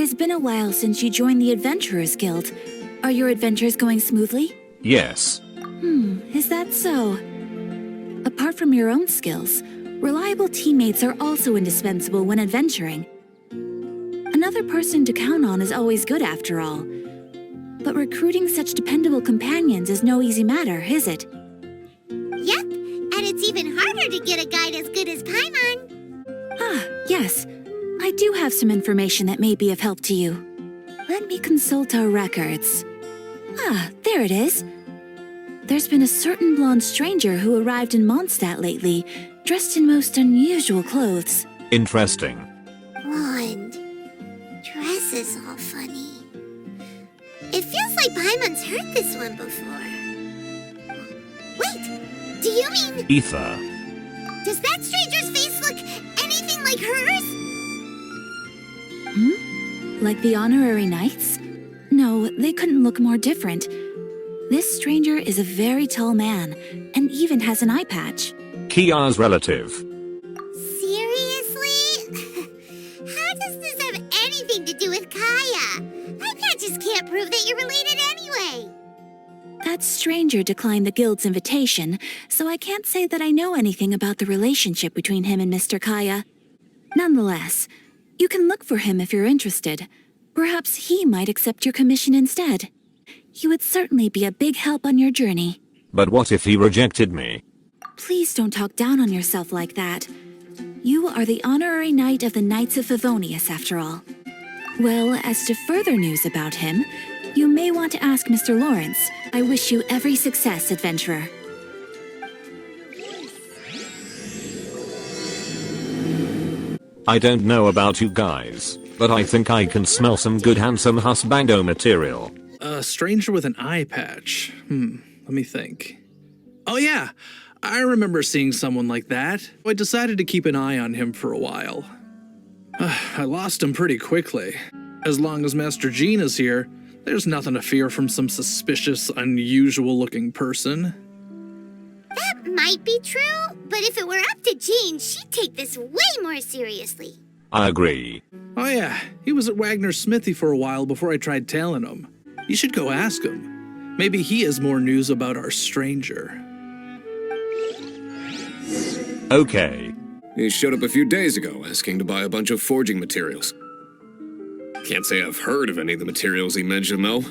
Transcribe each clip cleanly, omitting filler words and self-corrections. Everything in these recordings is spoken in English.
has been a while since you joined the Adventurers Guild. Are your adventures going smoothly? Yes. Is that so? Apart from your own skills, reliable teammates are also indispensable when adventuring. Another person to count on is always good after all. But recruiting such dependable companions is no easy matter, is it? Yep, and it's even harder to get a guide as good as Paimon. Ah, yes. I do have some information that may be of help to you. Let me consult our records. Ah, there it is. There's been a certain blonde stranger who arrived in Mondstadt lately, dressed in most unusual clothes. Interesting. Blonde. Dress is all funny. It feels like Paimon's heard this one before. Wait, do you mean... Ether. Does that stranger's face look anything like hers? Like the honorary knights? No, they couldn't look more different. This stranger is a very tall man, and even has an eye patch. Kia's relative. Seriously? How does this have anything to do with Kaya? Eye patches can't prove that you're related anyway. That stranger declined the guild's invitation, so I can't say that I know anything about the relationship between him and Mr. Kaya. Nonetheless, you can look for him if you're interested. Perhaps he might accept your commission instead. He would certainly be a big help on your journey. But what if he rejected me? Please don't talk down on yourself like that. You are the honorary knight of the Knights of Favonius, after all. Well, as to further news about him, you may want to ask Mr. Lawrence. I wish you every success, adventurer. I don't know about you guys, but I think I can smell some good handsome husbando material. A stranger with an eye patch. Let me think. Oh yeah, I remember seeing someone like that. I decided to keep an eye on him for a while. I lost him pretty quickly. As long as Master Jean is here, there's nothing to fear from some suspicious, unusual-looking person. That might be true, but if it were up to Jean, she'd take this way more seriously. I agree. Oh yeah, he was at Wagner's smithy for a while before I tried tailing him. You should go ask him. Maybe he has more news about our stranger. Okay. He showed up a few days ago asking to buy a bunch of forging materials. Can't say I've heard of any of the materials he mentioned, though.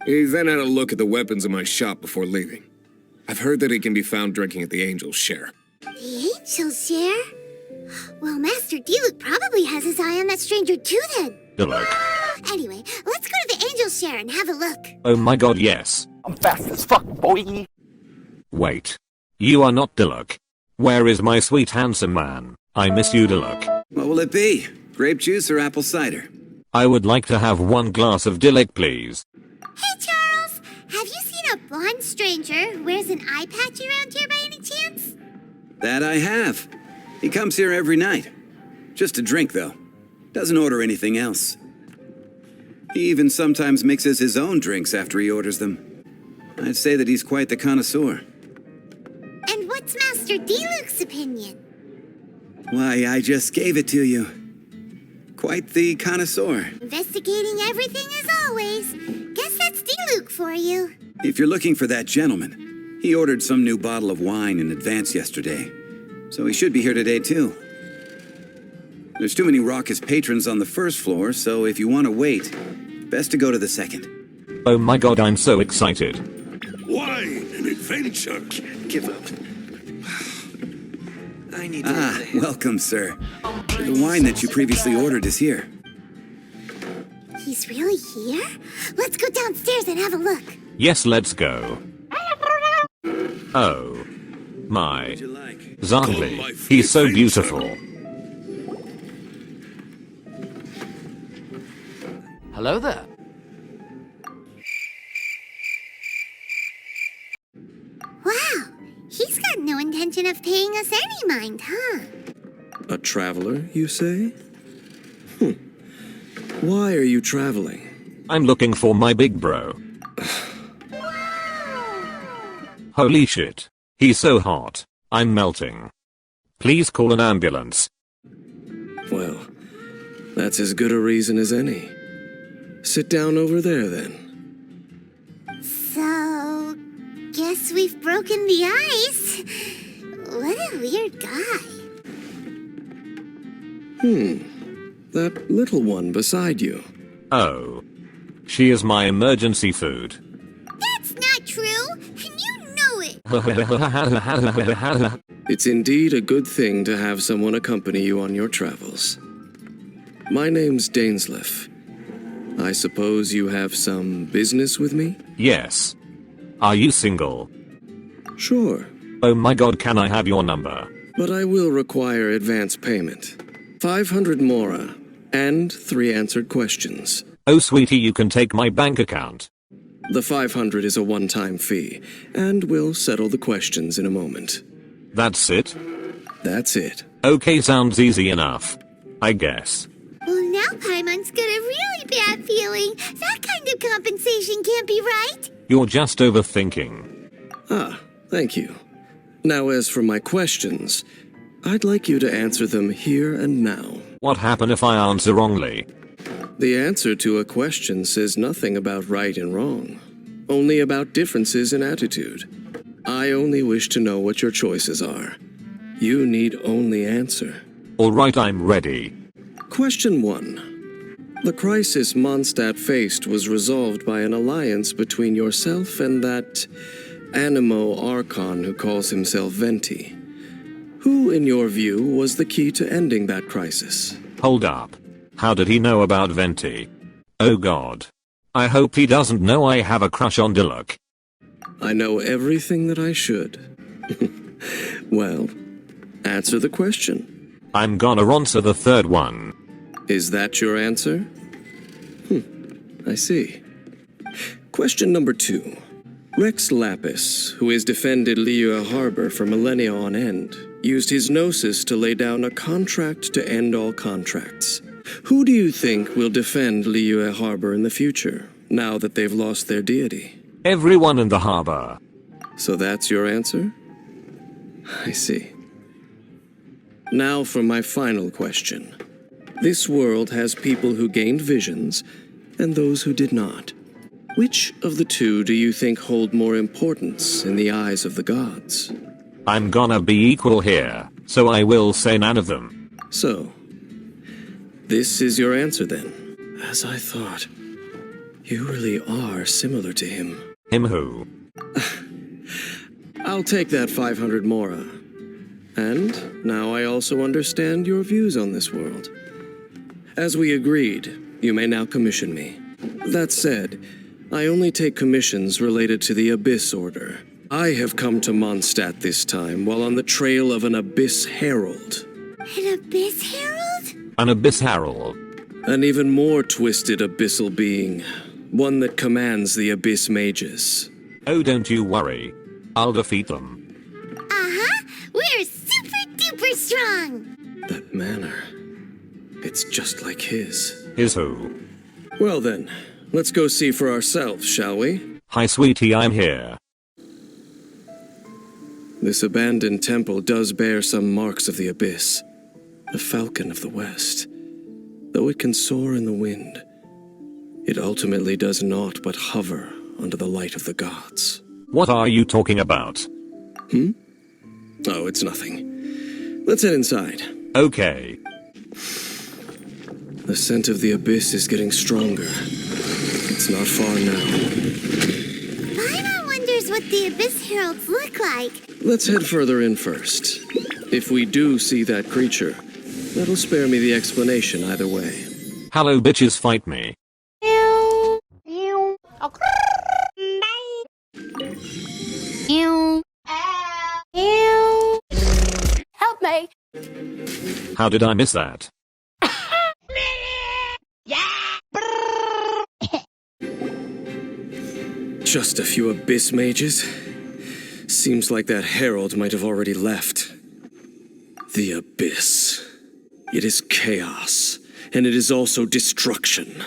He then had a look at the weapons in my shop before leaving. I've heard that he can be found drinking at the Angel's Share. The Angel's Share? Well, Master Diluc probably has his eye on that stranger too, then. Diluc. Anyway, let's go to the Angel's Share and have a look. Oh my god, yes. I'm fast as fuck, boy. Wait. You are not Diluc. Where is my sweet handsome man? I miss you, Diluc. What will it be? Grape juice or apple cider? I would like to have one glass of Diluc, please. Hey, Charles! Have you seen a blonde stranger who wears an eye patch around here by any chance? That I have. He comes here every night. Just to drink, though. Doesn't order anything else. He even sometimes mixes his own drinks after he orders them. I'd say that he's quite the connoisseur. And what's Master Diluc's opinion? Why, I just gave it to you. Quite the connoisseur. Investigating everything as always. Guess that's Diluc for you. If you're looking for that gentleman, he ordered some new bottle of wine in advance yesterday. So he should be here today, too. There's too many raucous patrons on the first floor, so if you want to wait, best to go to the second. Oh my god, I'm so excited. Wine and adventure. Can't give up. I need to... welcome, sir. The wine that you previously ordered is here. He's really here? Let's go downstairs and have a look. Yes, let's go. Oh. My. What'd you like? Zarli. He's so beautiful. Hello there. Wow, he's got no intention of paying us any mind, huh? A traveler, you say? Why are you traveling? I'm looking for my big bro. Holy shit. He's so hot. I'm melting. Please call an ambulance. Well, That's as good a reason as any. Sit down over there, then. So, guess we've broken the ice. What a weird guy. That little one beside you. Oh. She is my emergency food. That's not true, and you know it. It's indeed a good thing to have someone accompany you on your travels. My name's Dainsleif. I suppose you have some business with me? Yes. Are you single? Sure, Oh my god, can I have your number? but I will require advance payment. 500 mora, and 3 answered questions. Oh sweetie, you can take my bank account. The 500 is a one-time fee, and we'll settle the questions in a moment. That's it? That's it. Okay, sounds easy enough. I guess. Well, now Paimon's got a really bad feeling. That kind of compensation can't be right. You're just overthinking. Ah, thank you. Now as for my questions, I'd like you to answer them here and now. What happens if I answer wrongly? The answer to a question says nothing about right and wrong, only about differences in attitude. I only wish to know what your choices are. You need only answer. Alright, I'm ready. Question 1. The crisis Mondstadt faced was resolved by an alliance between yourself and that Animo Archon who calls himself Venti. Who, in your view, was the key to ending that crisis? Hold up. How did he know about Venti? Oh god. I hope he doesn't know I have a crush on Diluc. I know everything that I should. Well, answer the question. I'm gonna answer the third one. Is that your answer? I see. Question number 2. Rex Lapis, who has defended Liyue Harbor for millennia on end, used his gnosis to lay down a contract to end all contracts. Who do you think will defend Liyue Harbor in the future, now that they've lost their deity? Everyone in the harbor. So that's your answer? I see. Now for my final question. This world has people who gained visions, and those who did not. Which of the two do you think hold more importance in the eyes of the gods? I'm gonna be equal here, so I will say none of them. So, this is your answer then. As I thought, you really are similar to him. Him who? I'll take that 500 mora. And now I also understand your views on this world. As we agreed, you may now commission me. That said, I only take commissions related to the Abyss Order. I have come to Mondstadt this time while on the trail of an Abyss Herald. An Abyss Herald? An Abyss Herald. An even more twisted abyssal being. One that commands the Abyss Mages. Oh, don't you worry. I'll defeat them. Uh-huh. We're super duper strong. That manner. It's just like his. His who? Well then, let's go see for ourselves, shall we? Hi sweetie, I'm here. This abandoned temple does bear some marks of the Abyss. The Falcon of the West. Though it can soar in the wind, it ultimately does naught but hover under the light of the gods. What are you talking about? Oh, it's nothing. Let's head inside. Okay. The scent of the Abyss is getting stronger. It's not far now. Paimon wonders what the Abyss Heralds look like. Let's head further in first. If we do see that creature, that'll spare me the explanation either way. Hello bitches, fight me. Help me! How did I miss that? Just a few Abyss Mages? Seems like that herald might have already left. The Abyss. It is chaos, and it is also destruction.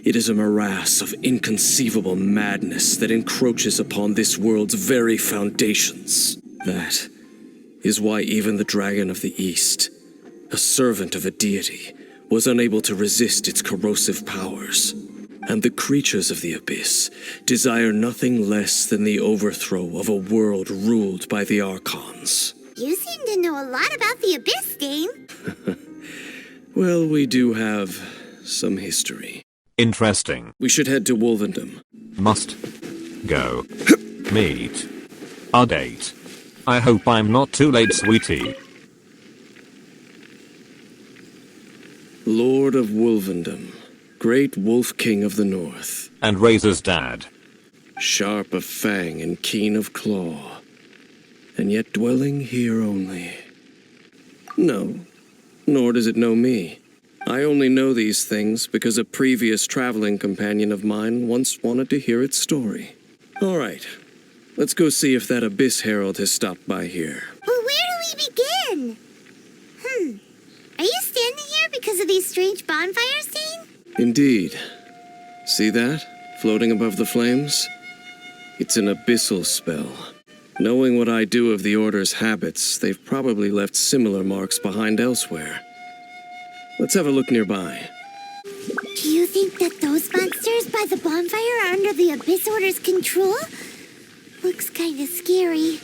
It is a morass of inconceivable madness that encroaches upon this world's very foundations. That is why even the Dragon of the East, a servant of a deity, was unable to resist its corrosive powers. And the creatures of the abyss desire nothing less than the overthrow of a world ruled by the Archons. You seem to know a lot about the Abyss, Dane. Well, we do have some history. Interesting. We should head to Wolvendom. Must go. Meet. A date. I hope I'm not too late, sweetie. Lord of Wolvendom, great Wolf King of the North. And Razor's dad. Sharp of fang and keen of claw, and yet dwelling here only. No, nor does it know me. I only know these things because a previous traveling companion of mine once wanted to hear its story. All right, let's go see if that Abyss Herald has stopped by here. But where do we begin? Are you standing here because of these strange bonfires, Dane? Indeed. See that, floating above the flames? It's an abyssal spell. Knowing what I do of the Order's habits, they've probably left similar marks behind elsewhere. Let's have a look nearby. Do you think that those monsters by the bonfire are under the Abyss Order's control? Looks kinda scary.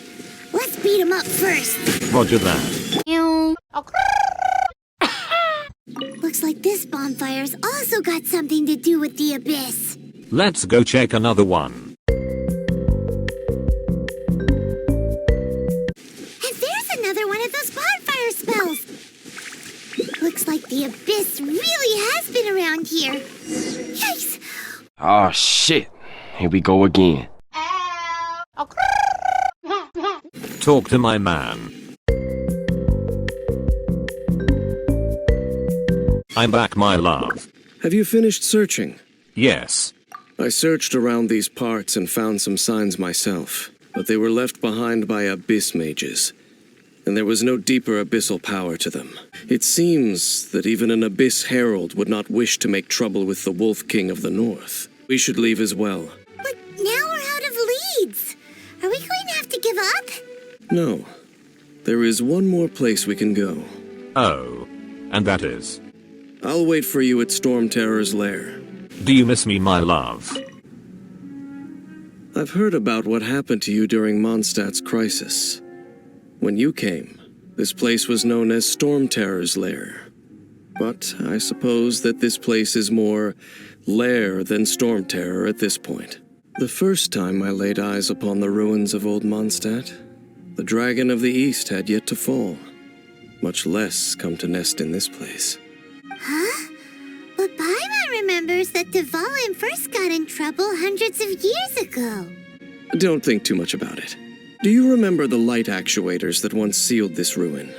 Let's beat them up first. Roger that. Looks like this bonfire's also got something to do with the Abyss. Let's go check another one. And there's another one of those bonfire spells. Looks like the Abyss really has been around here. Yikes! Oh shit. Here we go again. Talk to my man. I'm back, my love. Have you finished searching? Yes. I searched around these parts and found some signs myself, but they were left behind by abyss mages, and there was no deeper abyssal power to them. It seems that even an Abyss Herald would not wish to make trouble with the Wolf King of the North. We should leave as well. But now we're out of leads. Are we going to have to give up? No. There is one more place we can go. Oh. And that is? I'll wait for you at Storm Terror's lair. Do you miss me, my love? I've heard about what happened to you during Mondstadt's crisis. When you came, this place was known as Storm Terror's lair. But I suppose that this place is more lair than Storm Terror at this point. The first time I laid eyes upon the ruins of old Mondstadt, the Dragon of the East had yet to fall, much less come to nest in this place. Huh? But Paimon remembers that Dvalin first got in trouble hundreds of years ago. Don't think too much about it. Do you remember the light actuators that once sealed this ruin?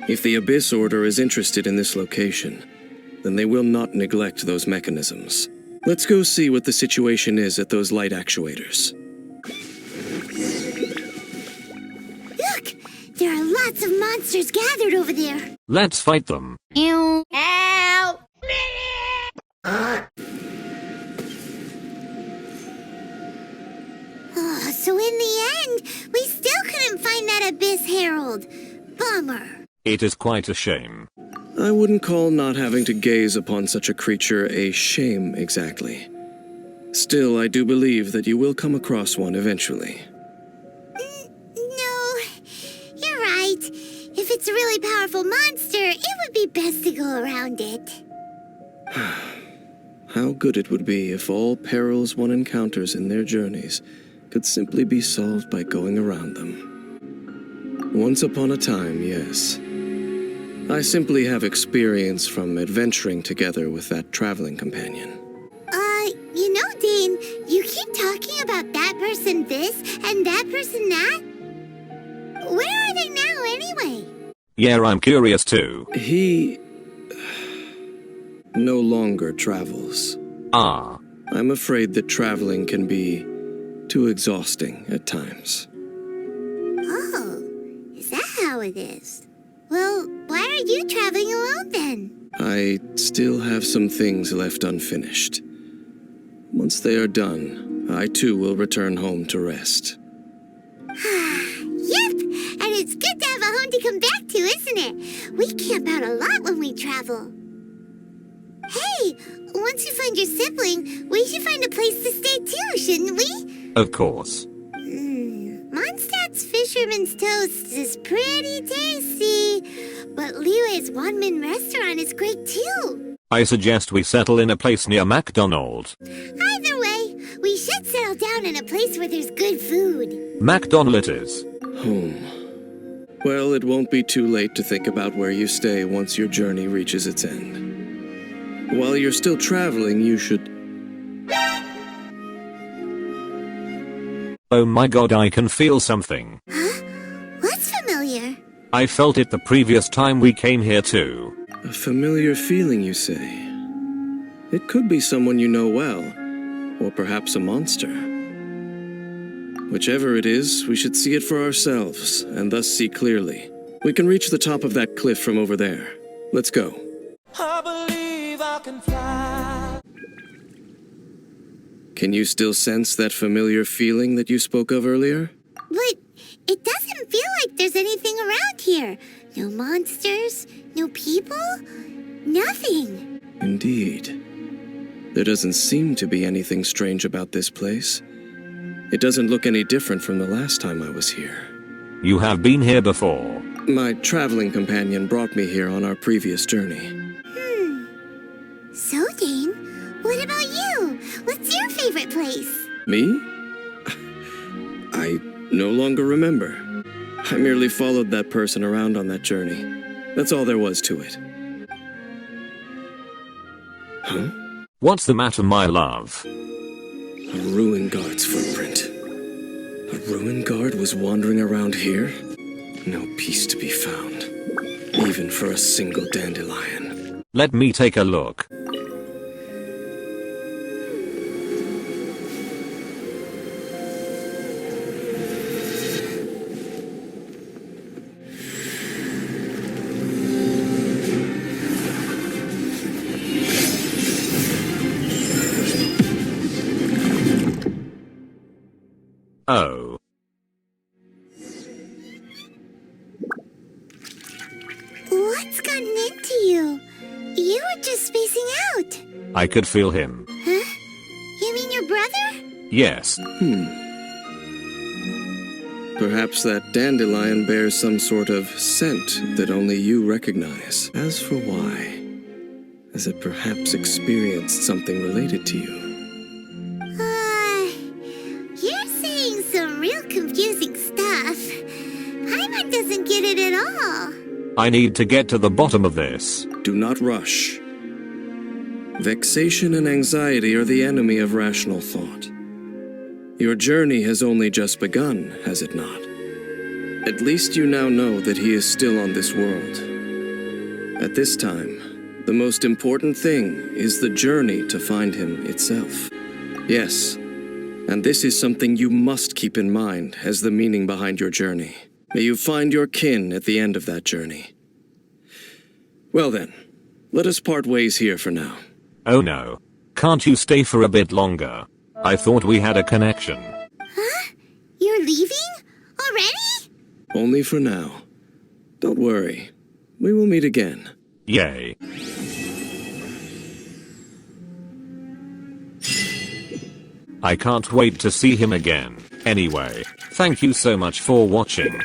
If the Abyss Order is interested in this location, then they will not neglect those mechanisms. Let's go see what the situation is at those light actuators. Look! There are lots of monsters gathered over there. Let's fight them. Help! Oh, so in the end, we still couldn't find that Abyss Herald. Bummer. It is quite a shame. I wouldn't call not having to gaze upon such a creature a shame exactly. Still, I do believe that you will come across one eventually. No, you're right. If it's a really powerful monster, it would be best to go around it. How good it would be if all perils one encounters in their journeys could simply be solved by going around them. Once upon a time, yes. I simply have experience from adventuring together with that traveling companion. You know, Dane, you keep talking about that person this and that person that. Where are they now, anyway? Yeah, I'm curious too. He no longer travels. Ah. I'm afraid that traveling can be too exhausting at times. Oh, is that how it is? Well, why are you traveling alone then? I still have some things left unfinished. Once they are done, I too will return home to rest. Yep, and it's good to have a home to come back to isn't it? We camp out a lot when we travel. Hey, once you find your sibling, we should find a place to stay too, shouldn't we? Of course. Mondstadt's Fisherman's Toast is pretty tasty, but Liyue's one-man restaurant is great too. I suggest we settle in a place near McDonald's. Either way, we should settle down in a place where there's good food. McDonald's it is. Home. Well, it won't be too late to think about where you stay once your journey reaches its end. While you're still traveling, you should... Oh my god, I can feel something. Huh? What's familiar? I felt it the previous time we came here too. A familiar feeling, you say? It could be someone you know well, or perhaps a monster. Whichever it is, we should see it for ourselves, and thus see clearly. We can reach the top of that cliff from over there. Let's go. I believe I can fly. Can you still sense that familiar feeling that you spoke of earlier? But it doesn't feel like there's anything around here. No monsters, no people, nothing. Indeed. There doesn't seem to be anything strange about this place. It doesn't look any different from the last time I was here. You have been here before. My traveling companion brought me here on our previous journey. So, Dane, what about you? What's your favorite place? Me? I no longer remember. I merely followed that person around on that journey. That's all there was to it. Huh? What's the matter, my love? A ruin guard's footprint. A ruin guard was wandering around here? No peace to be found, even for a single dandelion. Let me take a look. Oh. What's gotten into you? You were just spacing out. I could feel him. Huh? You mean your brother? Yes. Perhaps that dandelion bears some sort of scent that only you recognize. As for why, has it perhaps experienced something related to you? You're saying some real confusing stuff. Paimon doesn't get it at all. I need to get to the bottom of this. Do not rush. Vexation and anxiety are the enemy of rational thought. Your journey has only just begun, has it not? At least you now know that he is still on this world. At this time, the most important thing is the journey to find him itself. Yes, and this is something you must keep in mind as the meaning behind your journey. May you find your kin at the end of that journey. Well then, let us part ways here for now. Oh no. Can't you stay for a bit longer? I thought we had a connection. Huh? You're leaving? Already? Only for now. Don't worry. We will meet again. Yay. I can't wait to see him again. Anyway, thank you so much for watching.